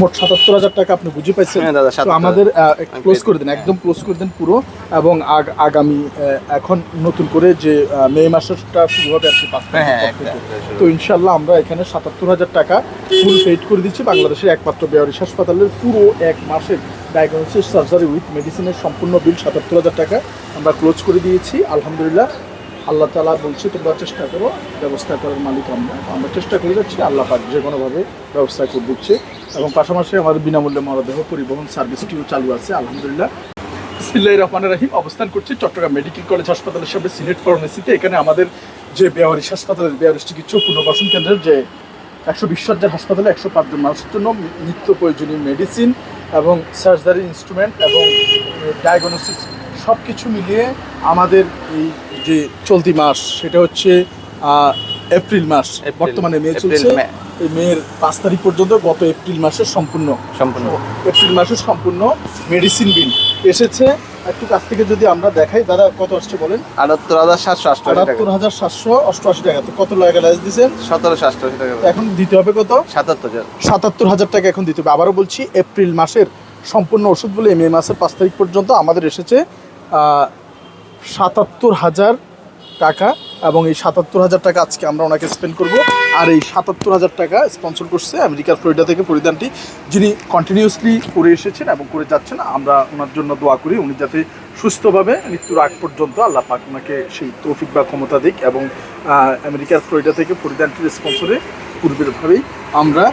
মোট ৭৭,০০০ টাকা আপনি বুঝে পাইছেন। তো আমাদের ক্লোজ করে দেন, একদম ক্লোজ করে দেন পুরো। এবং আগামী এখন নতুন করে যে মে মাসটা শুরু হবে আর কি 5 তারিখ থেকে, তো ইনশাল্লাহ আমরা এখানে ৭৭,০০০ টাকা ফুল পেইড করে দিচ্ছি। বাংলাদেশের একমাত্র বেয়ারিশ হাসপাতালের পুরো 1 মাসের ডায়াগনোসিস সার্জারি উইথ মেডিসিনের সম্পূর্ণ বিল ৭৭,০০০ টাকা আমরা ক্লোজ করে দিয়েছি। আলহামদুলিল্লাহ, আল্লাহ তাআলা বলছি তোমরা চেষ্টা করো, ব্যবস্থা করার মালিক আমরা চেষ্টা করে যাচ্ছি। আল্লাহ পাক যে কোনোভাবে ব্যবস্থা করে দিচ্ছে। এবং পাশাপাশি আমাদের বিনামূল্যে মরদেহ পরিবহন সার্ভিসটিও চালু আছে আলহামদুলিল্লাহ। বিসমিল্লাহির রহমানির রহিম। অবস্থান করছি চট্টগ্রাম মেডিকেল কলেজ হাসপাতালের সামনে সিলেট ফার্মেসিতে। এখানে আমাদের যে বেয়ারিশ হাসপাতালের বেয়ারিশ চিকিৎসা পুনর্বাসন কেন্দ্রের যে 120 শয্যার হাসপাতালে 105 জন মানুষের জন্য নিত্য প্রয়োজনীয় মেডিসিন এবং সার্জারি ইনস্ট্রুমেন্ট এবং ডায়াগনোসিস সব কিছু মিলিয়ে আমাদের এই যে চলতি মাস সেটা হচ্ছে এপ্রিল মাস, বর্তমানে মে চলছে। এই মের 5 তারিখ পর্যন্ত গত এপ্রিল মাসের সম্পূর্ণ এপ্রিল মাসের সম্পূর্ণ মেডিসিন বিল এসেছে। একটু কাছ থেকে যদি আমরা দেখাই, দাদা কত আসছে বলেন? ৭৮,৭88 টাকা। তো কত টাকা লাইস দিয়েছেন? ১৭,৮৮ টাকা। এখন দিতে হবে কত? ৭৭,০০০ টাকা এখন দিতে হবে। আবারও বলছি, এপ্রিল মাসের সম্পূর্ণ ওষুধগুলো মে মাসের 5 তারিখ পর্যন্ত আমাদের এসেছে ৭৭,০০০ টাকা। এবং এই ৭৭,০০০ টাকা আজকে আমরা ওনাকে স্পেন্ড করব। আর এই ৭৭,০০০ টাকা স্পন্সর করছে আমেরিকার ফ্লোরিডা থেকে পরিধানটি, যিনি কন্টিনিউয়াসলি করে এসেছেন এবং করে যাচ্ছেন। আমরা ওনার জন্য দোয়া করি উনি যাতে সুস্থভাবে মৃত্যুর আগ পর্যন্ত আল্লাহ পাক ওনাকে সেই তৌফিক বা ক্ষমতা দিক। এবং আমেরিকার ফ্লোরিডা থেকে পরিধানটির স্পন্সরে পূর্বেরভাবেই আমরা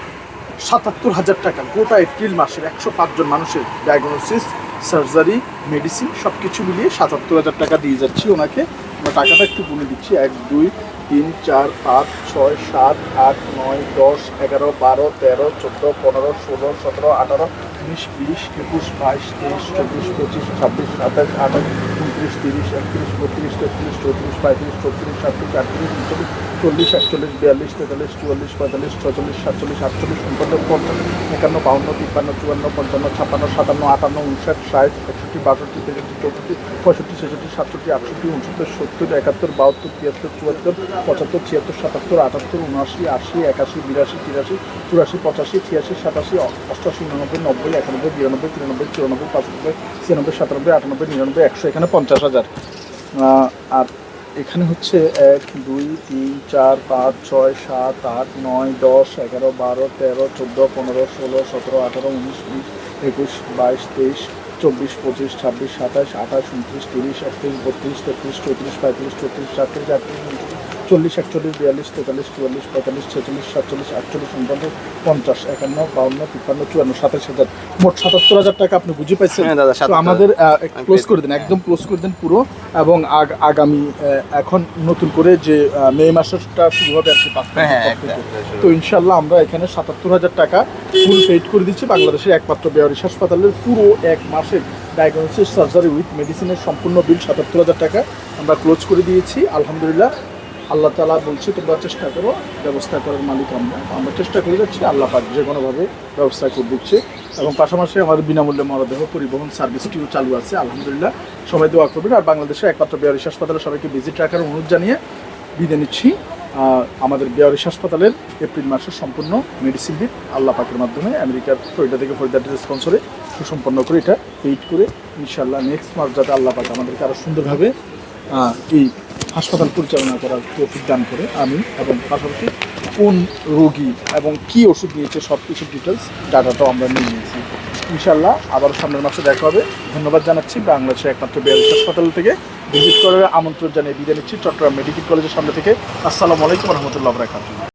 ৭৭,০০০ টাকা গোটা এপ্রিল মাসের 105 জন মানুষের ডায়াগনোসিস, সার্জারি, মেডিসিন সব কিছু মিলিয়ে ৭৭,০০০ টাকা দিয়ে যাচ্ছি ওনাকে। আমরা টাকাটা একটু গুনে দিচ্ছি। 1 2 3 4 5 6 7 8 9 10 11 12 13 14 15 16 17 18 19 20 21 22 23 24 25 26 27 28 29 30 31 32 33 34 35 36 37 38 39 40 41 42 43 44 45 46 47 48 49 50 51 52 53 54 55 56 57 58 59 60 61 62 63 64 65 66 67 68 69 70 71 72 73 74 75 76 77 78 79 80 81 82 83 84 85 86 87 88 89 90 91 92 93 94 95 96 97 98 99 100। এখানে 50,000। আর এখানে হচ্ছে 1 2 3 4 5 6 7 8 9 10 11 12 13 14 15 16 17 18 19 20 21 22 23 24 25 26 27 28 29 30 31 32 33 34 35 34 36 38 40 41 42 43 44 45 46 47 48 49 50 51 52 53 54 27,000। মোট ৭৭,০০০ টাকা আপনি বুঝে পাইছেন। তো আমাদের ক্লোজ করে দেন, একদম ক্লোজ করে দেন পুরো। এবং আগামী এখন নতুন করে যে মে মাসটা শুরু হবে আর কি 5 তারিখ থেকে, তো ইনশাল্লাহ আমরা এখানে ৭৭,০০০ টাকা ফুল পেইড করে দিচ্ছি। বাংলাদেশের একমাত্র বেয়ারিশ হাসপাতালের পুরো 1 মাসের ডায়াগনোসিস সার্জারি উইথ মেডিসিনের সম্পূর্ণ বিল ৭৭,০০০ টাকা আমরা ক্লোজ করে দিয়েছি। আলহামদুলিল্লাহ, আল্লাহ তাআলা বলছি তোমরা চেষ্টা করো, ব্যবস্থা করার মালিক আমরা চেষ্টা করে যাচ্ছি। আল্লাহ পাক যে কোনোভাবে ব্যবস্থা করে দিচ্ছে। এবং পাশাপাশি আমাদের বিনামূল্যে মরদেহ পরিবহন সার্ভিসটিও চালু আছে আলহামদুলিল্লাহ। সবাই দোয়া করবেন। আর বাংলাদেশের একমাত্র বেয়ারিশ হাসপাতালে সবাইকে ভিজিট রাখার অনুরোধ জানিয়ে বিদায় নিচ্ছি। আমাদের বেয়ারিশ হাসপাতালের এপ্রিল মাসের সম্পূর্ণ মেডিসিন বিল আল্লাহ পাকের মাধ্যমে আমেরিকার ফ্লোরিডা থেকে ফরিদার স্পন্সরে সুসম্পন্ন করে এটা পেইড করে ইনশাল্লাহ নেক্সট মাস যাতে আল্লাহ পাক আমাদেরকে আরও সুন্দরভাবে এই হাসপাতাল পরিচালনা করার তৌফিক দান করে আমি। এবং পাশাপাশি কোন রোগী এবং কী ওষুধ নিয়েছে সব কিছু ডিটেলস ডাটাটাও আমরা নিয়ে নিয়েছি ইনশাল্লাহ। আবার সামনের মাসে দেখা হবে। ধন্যবাদ জানাচ্ছি। বাংলাদেশের একমাত্র বেয়ারিশ হাসপাতাল থেকে ভিজিট করার আমন্ত্রণ জানিয়ে বিদায় নিচ্ছি চট্টগ্রাম মেডিকেল কলেজের সামনে থেকে। আসসালামু আলাইকুম রহমতুল্লাহ বারাকাতুহু।